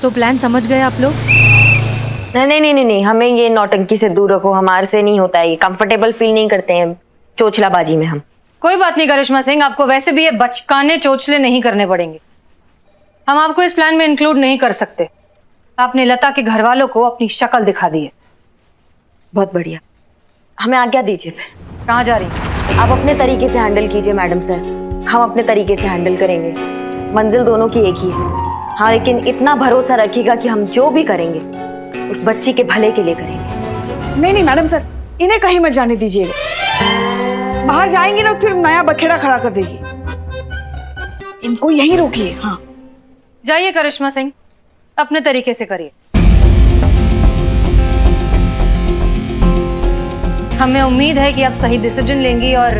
तो प्लान समझ गए आप लोग? नहीं नहीं नहीं नहीं, हमें ये नौटंकी से दूर रखो, हमारे से नहीं होता है ये, कंफर्टेबल फील नहीं करते हैं चोचलाबाजी में हम। कोई बात नहीं करिश्मा सिंह, आपको वैसे भी ये बचकाने चोचले नहीं करने पड़ेंगे। हम आपको इस प्लान में इंक्लूड नहीं कर सकते। आपने लता के घर वालों को अपनी शक्ल दिखा दी है। बहुत बढ़िया, हमें आज्ञा दीजिए। फिर कहाँ जा रही हैं? आप अपने तरीके से हैंडल कीजिए मैडम सर, हम अपने तरीके से हैंडल करेंगे। मंजिल दोनों की एक ही है। हाँ, लेकिन इतना भरोसा रखिएगा कि हम जो भी करेंगे उस बच्ची के भले के लिए करेंगे। नहीं नहीं मैडम सर, इन्हें कहीं मत जाने दीजिएगा। बाहर जाएंगे ना फिर नया बखेड़ा खड़ा कर देगी। इनको यहीं रोकिए। हाँ जाइए करिश्मा सिंह, अपने तरीके से करिए। हमें उम्मीद है कि आप सही डिसीजन लेंगी और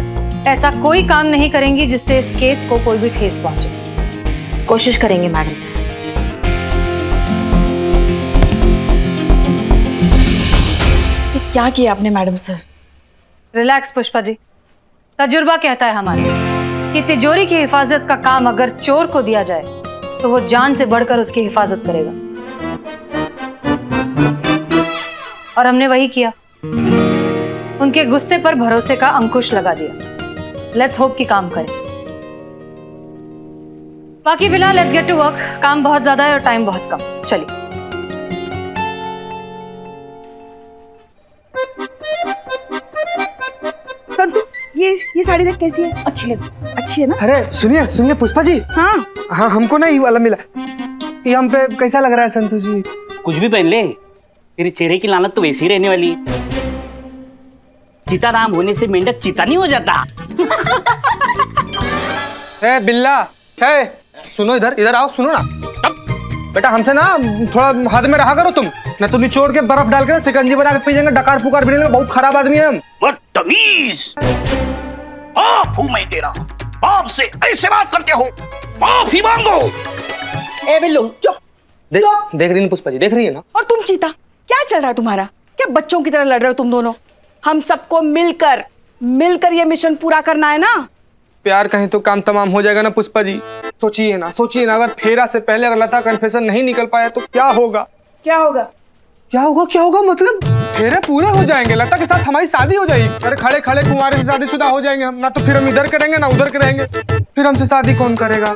ऐसा कोई काम नहीं करेंगी जिससे इस केस को कोई भी ठेस पहुंचे। कोशिश करेंगे मैडम सर। ये क्या किया आपने madam sir? Relax Pushpa ji, तजुर्बा कहता है हमारे कि तिजोरी की हिफाजत का काम अगर चोर को दिया जाए तो वो जान से बढ़कर उसकी हिफाजत करेगा, और हमने वही किया। उनके गुस्से पर भरोसे का अंकुश लगा दिया। लेट्स होप कि काम करें। बाकी फिलहाल लेट्स गेट टू वर्क। काम बहुत ज्यादा है और टाइम बहुत कम। चलिए। संतु, ये साड़ी देख कैसी है? अच्छी लगी? अच्छी है ना? अरे सुनिए सुनिए पुष्पा जी। हाँ हाँ, हमको ना ये वाला मिला। ये हम पे कैसा लग रहा है संतु जी? कुछ भी पहन ले, तेरे चेहरे की लानत तो वैसी ही रहने वाली है। चीता राम होने से मेंढक चीता नहीं हो जाता। ए बिल्ला, ए सुनो, इधर इधर आओ, सुनो ना बेटा, हमसे ना थोड़ा हाथ में रहा करो तुम, ना तो निचोड़ के बर्फ डाल के शिकंजी बना के पी जाएंगे, डकार पुकार भी बहुत खराब आदमी है हम। बदतमीज! बाप हूं मैं तेरा, बाप से ऐसे बात करते हो? माफ ही मांगो। ए बिल्लू चुप। देख रही है पुष्पा जी, देख रही है ना? और तुम चीता, क्या चल रहा है तुम्हारा? क्या बच्चों की तरह लड़ रहे हो तुम दोनों? हम सबको मिलकर मिलकर ये मिशन पूरा करना है ना। प्यार कहीं तो काम तमाम हो जाएगा ना पुष्पा जी। सोचिए ना, सोचिए ना, अगर फेरा से पहले अगर लता कन्फेशन नहीं निकल पाया तो क्या होगा? क्या होगा? क्या होगा? क्या होगा मतलब फेरे पूरे हो जाएंगे, लता के साथ हमारी शादी हो जाएगी। अरे खड़े खड़े कुंवारे से शादीशुदा हो जाएंगे हम, ना तो फिर हम इधर करेंगे ना उधर करेंगे, फिर हमसे शादी कौन करेगा?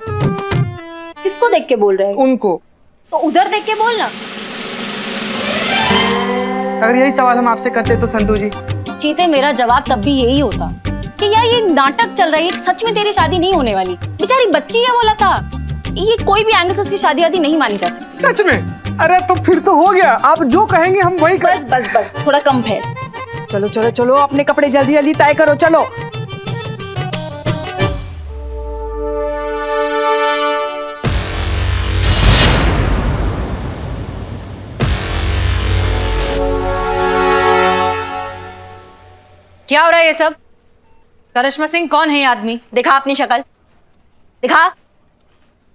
किसको देख के बोल रहे हैं? उनको। तो उधर देख के बोलना। अगर यही सवाल हम आपसे करते तो संतु जी। चीते, मेरा जवाब तब भी यही होता कि यार ये नाटक चल रही है, सच में तेरी शादी नहीं होने वाली। बेचारी बच्ची है, बोला था ये कोई भी एंगल से उसकी शादी वादी नहीं मानी जा सकती। सच में? अरे तो फिर तो हो गया, आप जो कहेंगे हम वही करें। बस बस थोड़ा कम है। चलो चलो चलो, अपने कपड़े जल्दी जल्दी तय करो, चलो। क्या हो रहा है ये सब? करिश्मा सिंह, कौन है ये आदमी? दिखा अपनी शक्ल, दिखा।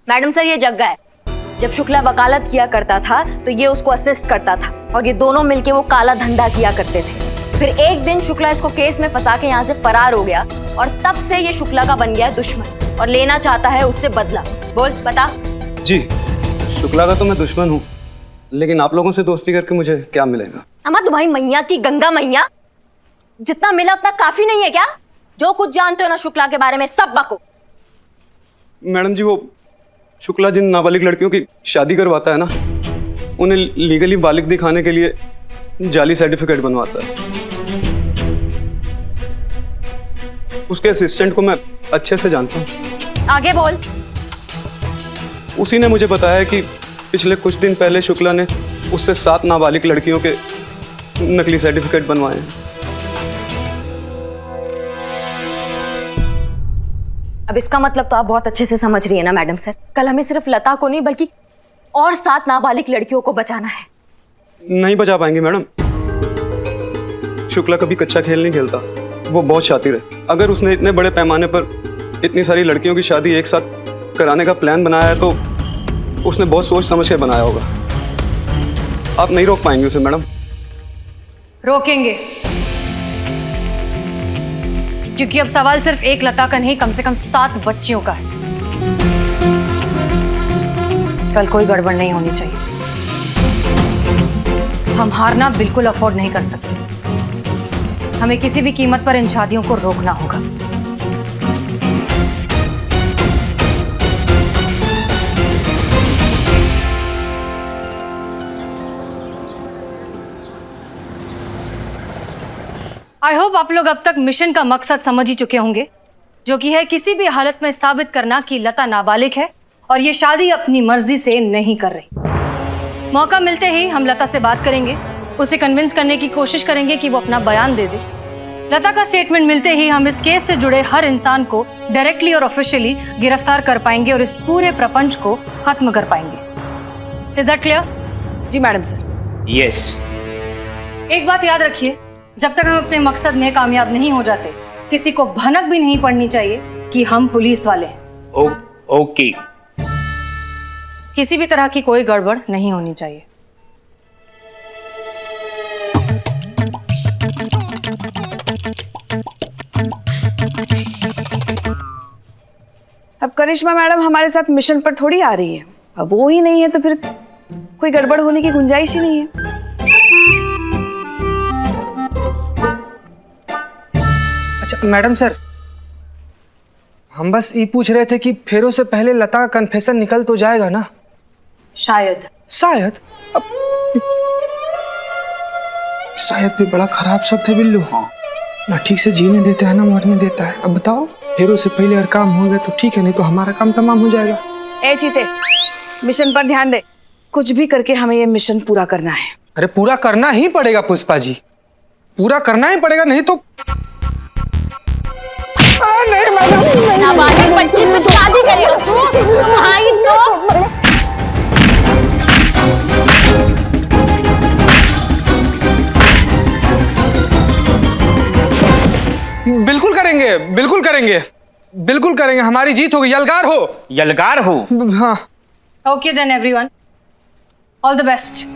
मैडम सर, ये जग्गा है। जब शुक्ला वकालत किया करता था तो ये उसको असिस्ट करता था और ये दोनों मिलके वो काला धंधा किया करते थे। फिर एक दिन शुक्ला इसको केस में फंसा के यहाँ से फरार हो गया और तब से ये शुक्ला का बन गया है दुश्मन और लेना चाहता है उससे बदला। बोल, बता। जी, शुक्ला का तो मैं दुश्मन हूँ, लेकिन आप लोगों से दोस्ती करके मुझे क्या मिलेगा? अम्मा, तुम्हारी मैया की गंगा मैया, जितना मिला उतना काफी नहीं है क्या? जो कुछ जानते हो ना शुक्ला के बारे में सब बको। मैडम जी, वो शुक्ला जिन नाबालिग लड़कियों की शादी करवाता है ना, उन्हें लीगली बालिग दिखाने के लिए जाली सर्टिफिकेट बनवाता है। उसके असिस्टेंट को मैं अच्छे से जानता हूँ। आगे बोल। उसी ने मुझे बताया कि पिछले कुछ दिन पहले शुक्ला ने उससे 7 नाबालिग लड़कियों के नकली सर्टिफिकेट बनवाए हैं। अब इसका मतलब तो आप बहुत अच्छे से समझ रही है ना मैडम सर, कल हमें सिर्फ लता को नहीं बल्कि और 7 नाबालिग लड़कियों को बचाना है। नहीं बचा पाएंगे मैडम। शुक्ला कभी कच्चा खेल नहीं खेलता, वो बहुत शातिर है। अगर उसने इतने बड़े पैमाने पर इतनी सारी लड़कियों की शादी एक साथ कराने का प्लान बनाया है तो उसने बहुत सोच समझ के बनाया होगा। आप नहीं रोक पाएंगे उसे मैडम। रोकेंगे, क्योंकि अब सवाल सिर्फ एक लता का नहीं, कम से कम 7 बच्चियों का है। कल कोई गड़बड़ नहीं होनी चाहिए। हम हारना बिल्कुल अफोर्ड नहीं कर सकते। हमें किसी भी कीमत पर इन शादियों को रोकना होगा। आई होप आप लोग अब तक मिशन का मकसद समझ ही चुके होंगे, जो कि है किसी भी हालत में साबित करना कि लता नाबालिग है और ये शादी अपनी मर्जी से नहीं कर रही। मौका मिलते ही हम लता से बात करेंगे, उसे कन्विंस करने की कोशिश करेंगे कि वो अपना बयान दे दे। लता का स्टेटमेंट मिलते ही हम इस केस से जुड़े हर इंसान को डायरेक्टली और ऑफिशियली गिरफ्तार कर पाएंगे और इस पूरे प्रपंच को खत्म कर पाएंगे। Is that clear? जी मैडम सर। यस। एक बात याद रखिए, जब तक हम अपने मकसद में कामयाब नहीं हो जाते, किसी को भनक भी नहीं पड़नी चाहिए कि हम पुलिस वाले हैं। ओके। किसी भी तरह की कोई गड़बड़ नहीं होनी चाहिए। अब करिश्मा मैडम हमारे साथ मिशन पर थोड़ी आ रही है, अब वो ही नहीं है तो फिर कोई गड़बड़ होने की गुंजाइश ही नहीं है। अच्छा मैडम सर, हम बस ये पूछ रहे थे कि फेरों से पहले लता का कन्फेशन निकल तो जाएगा ना? शायद शायद शायद भी बड़ा खराब शब्द है बिल्लू। हाँ, ना ठीक से जीने देता है ना मरने देता है। अब बताओ, फेरों से पहले अगर काम हो गया तो ठीक है, नहीं तो हमारा काम तमाम हो जाएगा। ए चीते, मिशन पर ध्यान दे। कुछ भी करके हमें ये मिशन पूरा करना है। अरे पूरा करना ही पड़ेगा पुष्पा जी, पूरा करना ही पड़ेगा, नहीं तो नाबालिग बच्ची से शादी करेगा तू? भाई तो बिल्कुल करेंगे, बिल्कुल करेंगे, बिल्कुल करेंगे। हमारी जीत होगी। यलगार हो, यलगार हो। हाँ। Okay then everyone, all the best.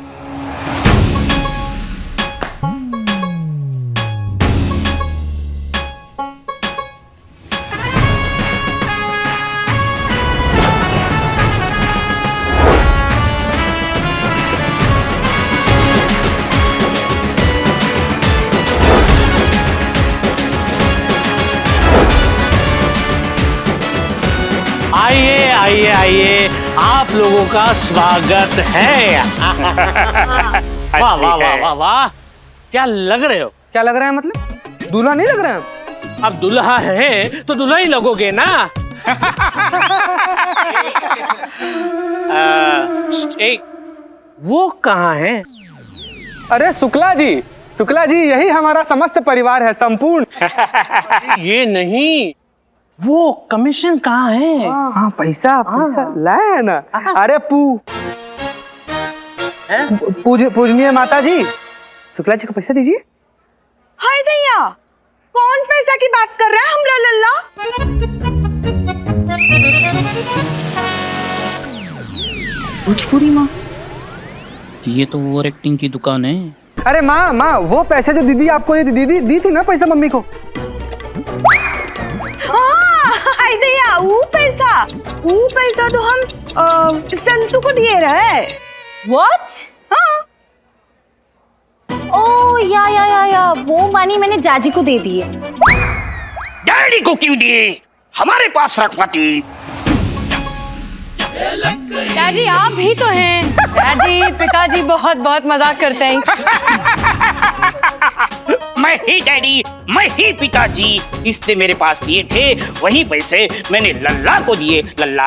आइए आइए आइए, आप लोगों का स्वागत है। वाह वाह वाह वाह वाह, क्या लग रहे हो? क्या लग रहा है मतलब? दूल्हा नहीं लग रहा है? अब दुल्हा है तो दुल्हा ही लगोगे ना। एक वो कहाँ है? अरे शुक्ला जी, शुक्ला जी, यही हमारा समस्त परिवार है, संपूर्ण। ये नहीं, वो कमीशन कहाँ है? हाँ पैसा पैसा लाया ना। अरे पूजनीय माता जी, शुक्ला जी को पैसा दीजिए। हाय दैया, कौन पैसा की बात कर रहा है? हमला लल्ला भोजपुरी माँ, ये तो ओवर एक्टिंग की दुकान है। अरे माँ माँ, वो पैसे जो दीदी आपको दीदी दी थी ना पैसा मम्मी को। हाय दैया, वो पैसा तो हम संतू को दिए रहे। व्हाट? हाँ, ओ या वो मानी मैंने जाजी को दे दी है। डैडी को क्यों दिए? हमारे पास रखवाती। डैडी आप ही तो हैं। डैडी, पिताजी बहुत बहुत मजाक करते हैं। मैं ही डैडी, मैं ही पिताजी। इसने मेरे पास दिए थे, वही पैसे मैंने लल्ला को दिए। लल्ला,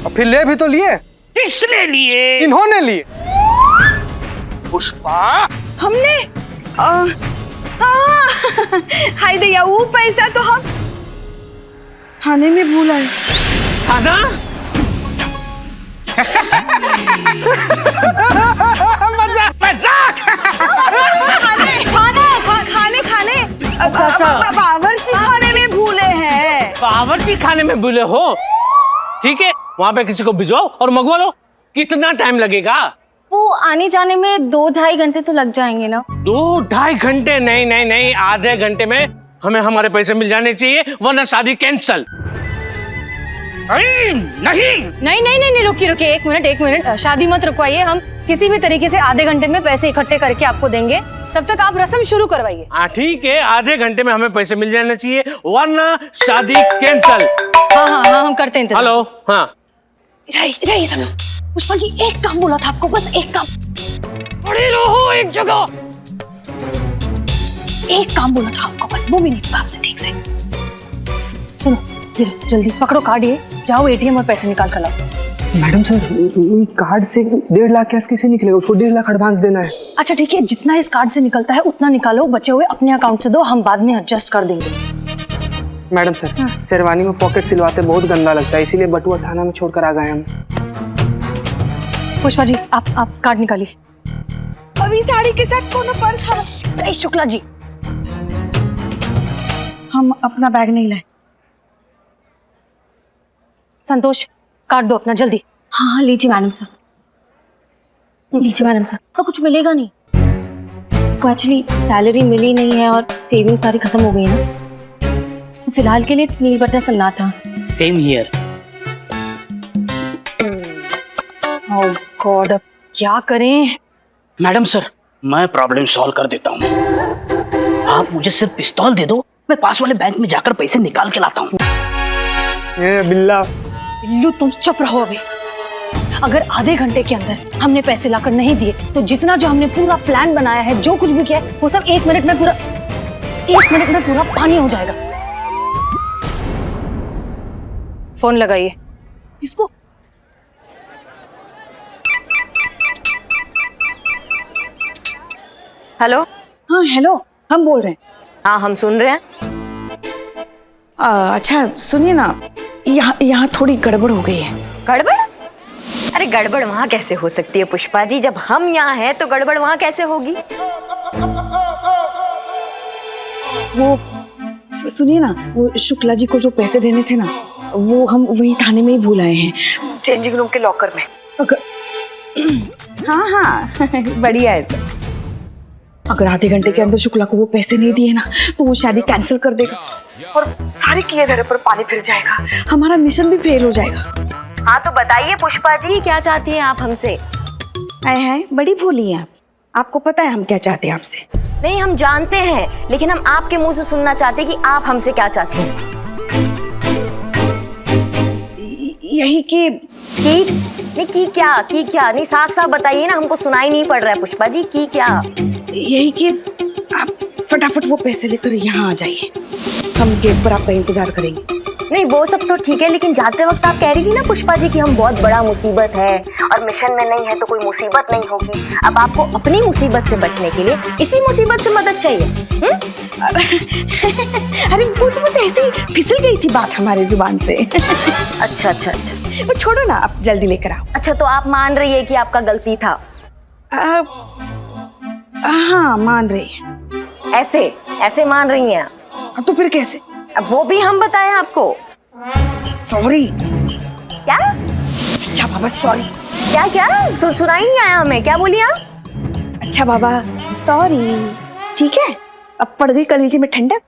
और फिर ले भी तो लिए। किसने लिए? इन्होंने लिए। पुष्पा, हमने हाय दैया, वो पैसा तो हम थाने में भूल आए। खाना? मजाक। खाने बावर्ची खाने में भूले हैं। बावर्ची खाने में भूले हो? ठीक है, वहाँ पे किसी को भिजवाओ और मंगवा लो। कितना टाइम लगेगा? वो आने जाने में 2-2.5 घंटे तो लग जाएंगे ना। 2-2.5 घंटे? नहीं नहीं नहीं, आधे घंटे में हमें हमारे पैसे मिल जाने चाहिए, वरना शादी कैंसल। नहीं नहीं नहीं नहीं नहीं, रुकिए रुकिए, एक मिनट, शादी मत रुकवाइए। हम किसी भी तरीके से आधे घंटे में पैसे इकट्ठे करके आपको देंगे, तब तक आप रस्म शुरू करवाइए। हाँ ठीक है, आधे घंटे में हमें पैसे मिल जाने चाहिए, वरना शादी कैंसल। हाँ हाँ हाँ, हम करते हैं इंतजार। हेलो, हाँ इधर ही सब लोग। पुष्पा जी, एक काम बोला था आपको, बस एक काम। खड़े रहो एक जगह। एक काम बोला था आपको, बस वो भी नहीं होता आपसे ठीक से। सुनो, ये लो, जल्दी पकड़ो कार्ड, ये जाओ एटीएम और पैसे निकाल कर लाओ। मैडम सर, कार्ड से 1.5 लाख कैश कैसे निकलेगा? उसको 1.5 लाख एडवांस देना है। अच्छा ठीक है, जितना इस कार्ड से निकलता है उतना निकालो, बचे हुए अपने अकाउंट से दो, हम बाद में एडजस्ट कर देंगे। मैडम सर, शेरवानी में पॉकेट सिलवाते बहुत गंदा लगता है, इसीलिए बटुआ थाना में छोड़कर आ गए हम। पुष्पा जी, आप कार्ड निकालिए। अभी साड़ी के साथ कौन पर्स? गणेश शुक्ला जी, हम अपना बैग नहीं लाए। संतोष, कार्ड दो अपना जल्दी। हाँ लीजिए मैडम साहब, लीजिए मैडम साहब। तो कुछ मिलेगा नहीं, तो एक्चुअली सैलरी मिली नहीं है और सेविंग सारी खत्म हो गई है ना, तो फिलहाल के लिए इट्स नील बटर सन्नाटा। Same here. ओह गॉड, अब क्या करें? मैडम सर, मैं प्रॉब्लम सॉल्व कर देता हूँ। आप मुझे सिर्फ पिस्तौल दे दो, मैं पास वाले बैंक में जाकर पैसे निकाल के लाता हूँ। ये बिल्ला, बिल्लू तुम चुप रहो अभी। अगर आधे घंटे के अंदर हमने पैसे लाकर नहीं दिए तो जितना जो हमने पूरा प्लान बनाया है, जो कुछ भी किया है, वो सब 1 मिनट में पूरा पानी हो जाएगा। फोन लगाइए इसको। हेलो। हाँ हेलो, हम बोल रहे हैं। हाँ, हम सुन रहे हैं। अच्छा सुनिए ना, यहाँ थोड़ी गड़बड़ हो गई है। गड़बड़? अरे गड़बड़ वहाँ कैसे हो सकती है पुष्पा जी, जब हम यहाँ हैं तो गड़बड़ वहाँ कैसे होगी? वो सुनिए ना, वो शुक्ला जी को जो पैसे देने थे ना, वो हम वही थाने में ही भूल आए हैं, चेंजिंग रूम के लॉकर में। हाँ हाँ बढ़िया है सर। अगर आधे घंटे के अंदर शुक्ला को वो पैसे नहीं दिए ना, तो वो शादी कैंसिल कर देगा और सारे किए धरे पर पानी फिर जाएगा, हमारा मिशन भी फेल हो जाएगा। हाँ तो बताइए पुष्पा जी, क्या चाहती हैं आप हमसे? आए हाय, बड़ी भोली हैं आप। आपको पता है हम क्या चाहते हैं आपसे? नहीं, हम जानते हैं, लेकिन हम आपके मुंह से सुनना चाहते हैं कि आप हमसे क्या चाहती हैं। यही कि नहीं की क्या नहीं, साफ साफ बताइए ना, हमको सुनाई नहीं पड़ रहा है पुष्पा जी, की क्या? यही कि आप फटाफट वो पैसे लेकर यहाँ आ जाइए, हम गेट पर आपका इंतजार करेंगे। नहीं वो सब तो ठीक है, लेकिन जाते वक्त आप कह रही थी ना पुष्पा जी कि हम बहुत बड़ा मुसीबत है और मिशन में नहीं है तो कोई मुसीबत नहीं होगी। अब आपको अपनी मुसीबत से बचने के लिए इसी मुसीबत से मदद चाहिए। अरे वो तो बस ऐसे ही फिसल गई थी बात हमारे जुबान से। अच्छा, वो छोड़ो ना, आप जल्दी लेकर आओ। अच्छा तो आप मान रही है कि आपका गलती था? हाँ मान रही है। ऐसे मान रही हैं? तो फिर कैसे? अब वो भी हम बताएं आपको? सॉरी। क्या? अच्छा बाबा सॉरी। क्या सुनाई नहीं आया हमें, क्या बोली आप? अच्छा बाबा सॉरी, ठीक है, अब पड़ गई कलेजे में ठंडक।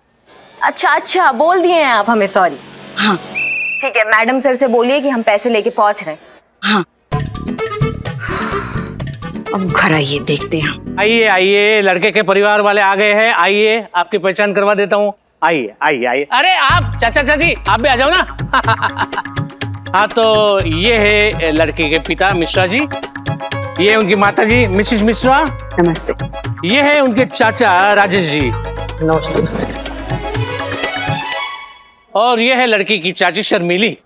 अच्छा बोल दिए हैं आप हमें सॉरी। हाँ ठीक है, मैडम सर से बोलिए कि हम पैसे लेके पहुंच रहे हैं। हाँ अब घर आइए, देखते हैं। आइए, लड़के के परिवार वाले आ गए हैं, आइए आपकी पहचान करवा देता हूँ। आइए। अरे आप चाचा जी, आप भी आ जाओ ना। हाँ तो ये है लड़के के पिता मिश्रा जी, ये उनकी माता जी मिसिस मिश्रा। नमस्ते। ये है उनके चाचा राजेश जी। नमस्ते। और ये है लड़की की चाची शर्मिली।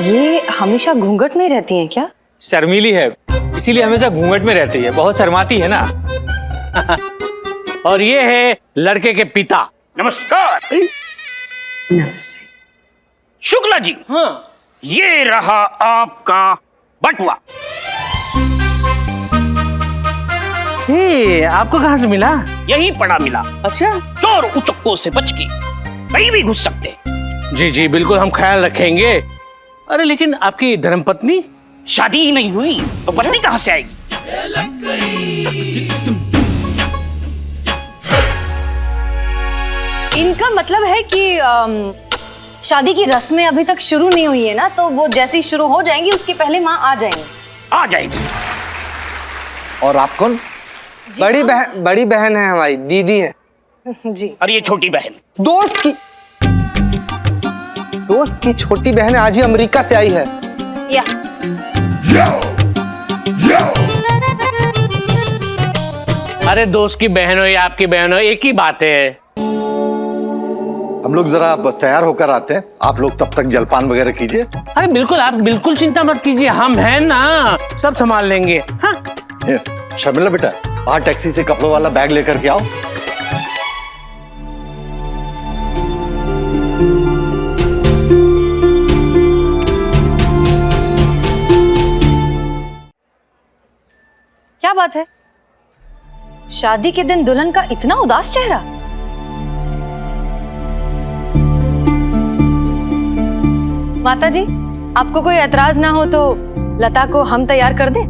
ये हमेशा घूंघट में रहती हैं क्या? शर्मीली है, इसीलिए हमेशा घूंघट में रहती है, बहुत शर्माती है ना। और ये है लड़के के पिता। नमस्कार। नमस्ते। शुक्ला जी, हाँ, ये रहा आपका बटुआ। ये आपको कहाँ से मिला? यही पड़ा मिला। अच्छा, चोर उचक्कों से बच के कहीं भी घुस सकते हैं। जी बिल्कुल, हम ख्याल रखेंगे। अरे लेकिन आपकी धर्मपत्नी? शादी ही नहीं हुई तो बत्ती कहाँ से आएगी? इनका मतलब है कि शादी की रस्में अभी तक शुरू नहीं हुई है ना, तो वो जैसे ही शुरू हो जाएंगी उसके पहले माँ आ जाएंगी। आ जाएगी। और आप कौन? बड़ी बहन है हमारी, दीदी है। जी। और ये छोटी बहन दोस्त की छोटी बहन आज ही अमेरिका से आई है। या अरे दोस्त की बहन हो या आपकी बहन हो, एक ही बात है। हम लोग जरा तैयार होकर आते हैं, आप लोग तब तक जलपान वगैरह कीजिए। अरे बिल्कुल, आप बिल्कुल चिंता मत कीजिए, हम हैं ना, सब संभाल लेंगे। हाँ शर्मिला बेटा, वहां टैक्सी से कपड़ों वाला बैग लेकर के आओ। क्या बात है, शादी के दिन दुल्हन का इतना उदास चेहरा? माता जी, आपको कोई एतराज ना हो तो लता को हम तैयार कर दें?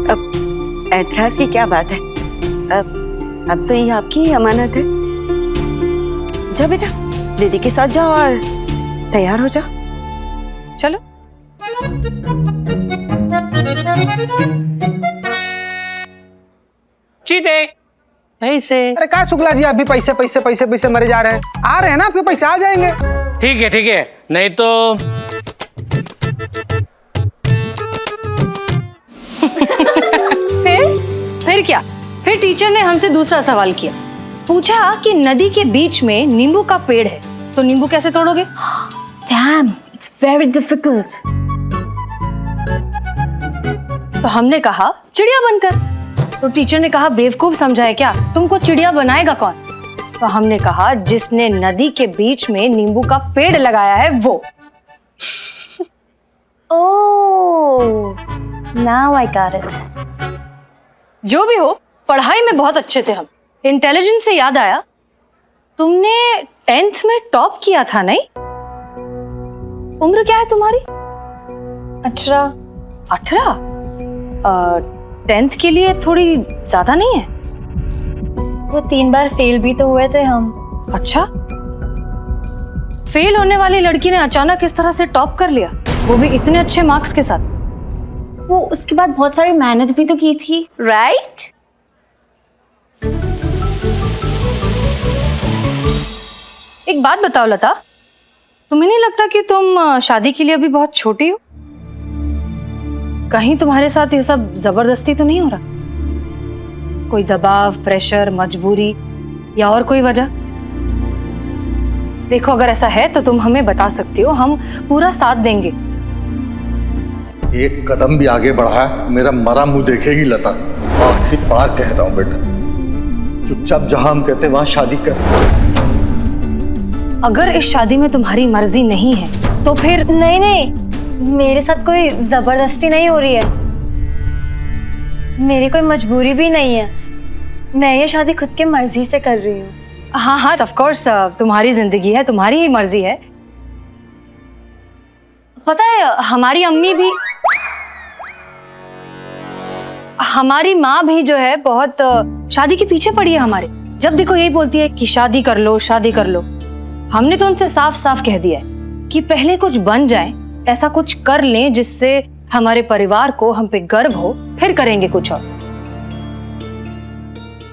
अब ऐतराज की क्या बात है? अब तो ये आपकी ही अमानत है। जाओ बेटा, दीदी के साथ जाओ और तैयार हो जाओ। चलो। चीते पैसे। अरे क्या शुक्ला जी, अभी पैसे पैसे पैसे पैसे मरे जा रहे हैं। आ रहे हैं ना, आपके पैसे आ जाएंगे। ठीक है, नहीं तो फिर क्या? फिर टीचर ने हमसे दूसरा सवाल किया, पूछा कि नदी के बीच में नींबू का पेड़ है, तो नींबू कैसे तोड़ोगे? Damn, it's very difficult. तो हमने कहा चिड़िया बनकर। तो टीचर ने कहा बेवकूफ समझा है क्या, तुमको चिड़िया बनाएगा कौन? तो हमने कहा जिसने नदी के बीच में नींबू का पेड़ लगाया है वो। Oh, now I got it. जो भी हो, पढ़ाई में बहुत अच्छे थे हम। इंटेलिजेंस से याद आया, तुमने 10th में टॉप किया था नहीं? उम्र क्या है तुम्हारी? 18. 18? 10th के लिए थोड़ी ज्यादा नहीं है? वो 3 बार फेल भी तो हुए थे हम। अच्छा, फेल होने वाली लड़की ने अचानक इस तरह से टॉप कर लिया, वो भी इतने अच्छे मार्क्स के साथ। वो उसके बाद बहुत सारी मेहनत भी तो की थी, राइट? एक बात बताओ लता, तुम्हें नहीं लगता कि तुम शादी के लिए अभी बहुत छोटी हो? कहीं तुम्हारे साथ ये सब जबरदस्ती तो नहीं हो रहा? कोई दबाव, प्रेशर, मजबूरी या और कोई वजह? देखो, अगर ऐसा है तो तुम हमें बता सकती हो, हम पूरा साथ देंगे। एक कदम भी आगे बढ़ा है, मेरा मरा मुंह देखेगी लता। आखिरी बार कह रहा हूं बेटा, चुपचाप जहां हम कहते वहां शादी कर। अगर इस शादी में तुम्हारी मर्जी नहीं है तो फिर? नहीं, मेरे साथ कोई जबरदस्ती नहीं हो रही है, मेरी कोई मजबूरी भी नहीं है, मैं ये शादी खुद की मर्जी से कर रही हूँ। हाँ, ऑफ कोर्स, तुम्हारी जिंदगी है, तुम्हारी ही मर्जी है। पता है, हमारी माँ भी जो है बहुत शादी के पीछे पड़ी है हमारे। जब देखो यही बोलती है कि शादी कर लो, शादी कर लो। हमने तो उनसे साफ साफ कह दिया है कि पहले कुछ बन जाए, ऐसा कुछ कर लें जिससे हमारे परिवार को हम पे गर्व हो, फिर करेंगे कुछ और।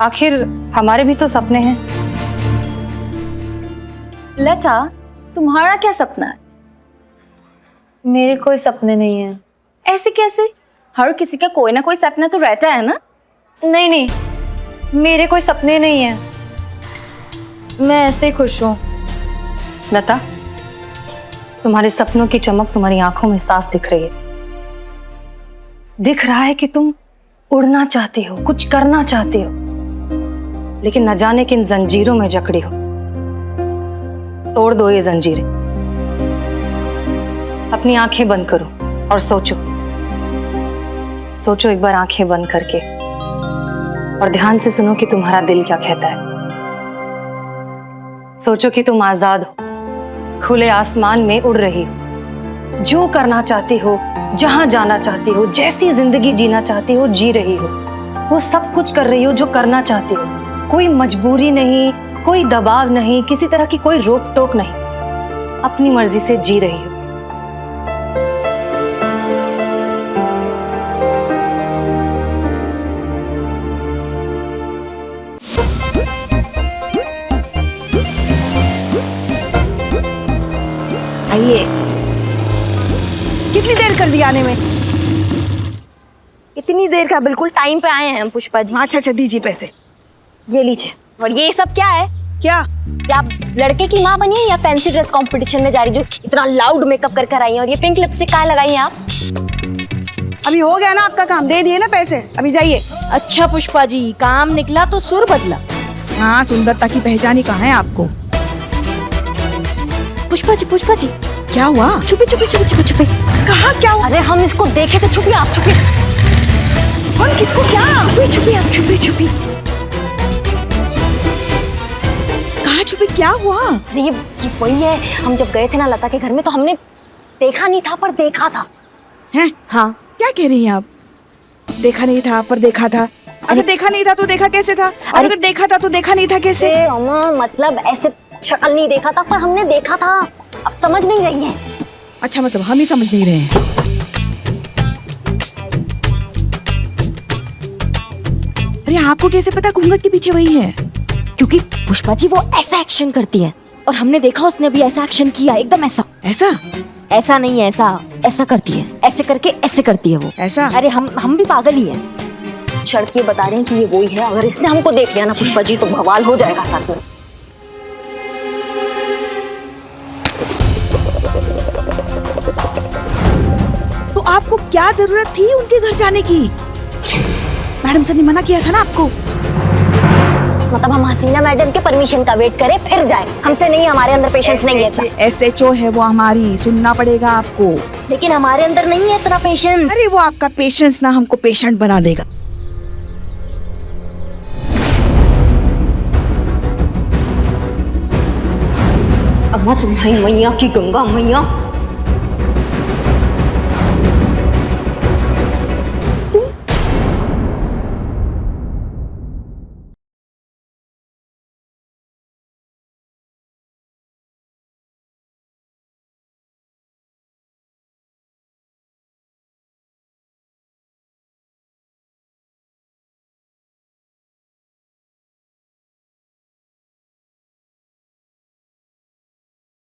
आखिर हमारे भी तो सपने हैं। लता, तुम्हारा क्या सपना है? मेरे कोई सपने नहीं है। ऐसे कैसे? हर किसी का कोई ना कोई सपना तो रहता है ना। नहीं, मेरे कोई सपने नहीं है, मैं ऐसे ही खुश हूँ। लता, तुम्हारे सपनों की चमक तुम्हारी आंखों में साफ दिख रही है। दिख रहा है कि तुम उड़ना चाहती हो, कुछ करना चाहती हो, लेकिन न जाने किन जंजीरों में जकड़ी हो। तोड़ दो ये जंजीरें। अपनी आंखें बंद करो और सोचो एक बार आंखें बंद करके, और ध्यान से सुनो कि तुम्हारा दिल क्या कहता है। सोचो कि तुम आजाद हो, खुले आसमान में उड़ रही हो, जो करना चाहती हो, जहां जाना चाहती हो, जैसी जिंदगी जीना चाहती हो जी रही हो। वो सब कुछ कर रही हो जो करना चाहती हो। कोई मजबूरी नहीं, कोई दबाव नहीं, किसी तरह की कोई रोक टोक नहीं, अपनी मर्जी से जी रही हूँ। आइए। कितनी देर कर दी आने में? इतनी देर का, बिल्कुल टाइम पे आए हैं हम पुष्पा जी। अच्छा अच्छा, दीजिए पैसे। ये लीजिए। और ये सब क्या है? क्या? क्या आप लड़के की माँ बनी है या फैंसी ड्रेस कंपटीशन में जा रही, जो इतना लाउड मेकअप कर आई हैं? और ये पिंक लिपस्टिक कहाँ लगाई हैं आप? अभी हो गया ना आपका काम, दे दिए ना पैसे, अभी जाइए। अच्छा पुष्पा जी, काम निकला तो सुर बदला। हाँ, सुंदरता की पहचान ही कहाँ है आपको? पुष्पा जी क्या हुआ? छुपे छुपे छुपे छुपे छुपे। कहाँ क्या हुआ? अरे हम इसको देखे तो छुपी, आप छुपी। कौन, किसको, क्या? छुपी आप, छुपी। कहाँ छुपी, क्या हुआ? अरे ये वही है, हम जब गए थे ना लता के घर में तो हमने देखा नहीं था पर देखा था। हैं? हाँ। क्या कह रही हैं आप? देखा नहीं था पर देखा था? अगर देखा नहीं था तो देखा कैसे था? और अगर देखा था तो देखा नहीं था कैसे? मतलब ऐसे शक्ल नहीं देखा था पर हमने देखा था। अब समझ नहीं रही है। अच्छा, मतलब हम ही समझ नहीं रहे हैं। अरे आपको कैसे पता घूंघट के पीछे वही है? क्योंकि पुष्पा जी वो ऐसा एक्शन करती है और हमने देखा उसने भी ऐसा एक्शन किया, एकदम ऐसा। ऐसा नहीं, ऐसा करती है, ऐसे करके ऐसे करती है वो। ऐसा? अरे हम भी पागल ही हैं। शर्त ये बता रहे हैं कि ये वही है। अगर इसने हमको देख लिया ना पुष्पा जी तो बवाल हो जाएगा साथ में। तो आपको क्या जरूरत थी उनके घर जाने की? मैडम सर ने मना किया था ना आपको। मतलब हम हसीना मैडम के परमिशन का वेट करें फिर जाए? हमसे नहीं, हमारे अंदर पेशेंस नहीं है। SHO है वो हमारी, सुनना पड़ेगा आपको। लेकिन हमारे अंदर नहीं है इतना पेशेंस। अरे वो आपका पेशेंस ना हमको पेशेंट बना देगा। अम्मा तुम्हारी मैया की गंगा मैया